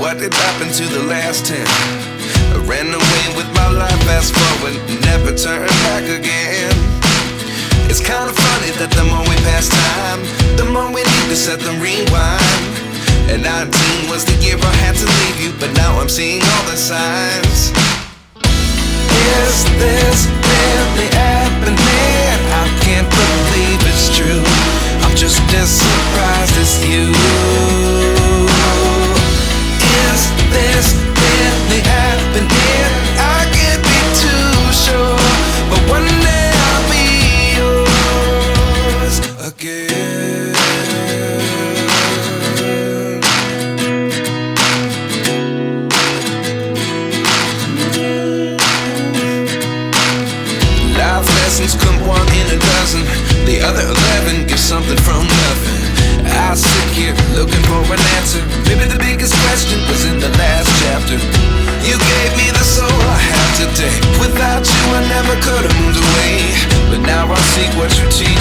what did happen to the last 10? I ran away with my life, fast forward, never turn back again. It's kinda funny that the more we pass time, the more we need to set the rewind. And 19 was the year I had to leave you, but now I'm seeing all the signs. Is this really happening? I can't believe it's true. I'm just as surprised as you. Is this really happening? I can't be too sure, but one day I'll be yours again. Life lessons come one in a dozen. The other 11 give something from nothing. I sit here looking for an answer. Maybe the biggest question was in the last chapter. You gave me the soul I have today. Without you I never could have moved away, but now I see what you teach.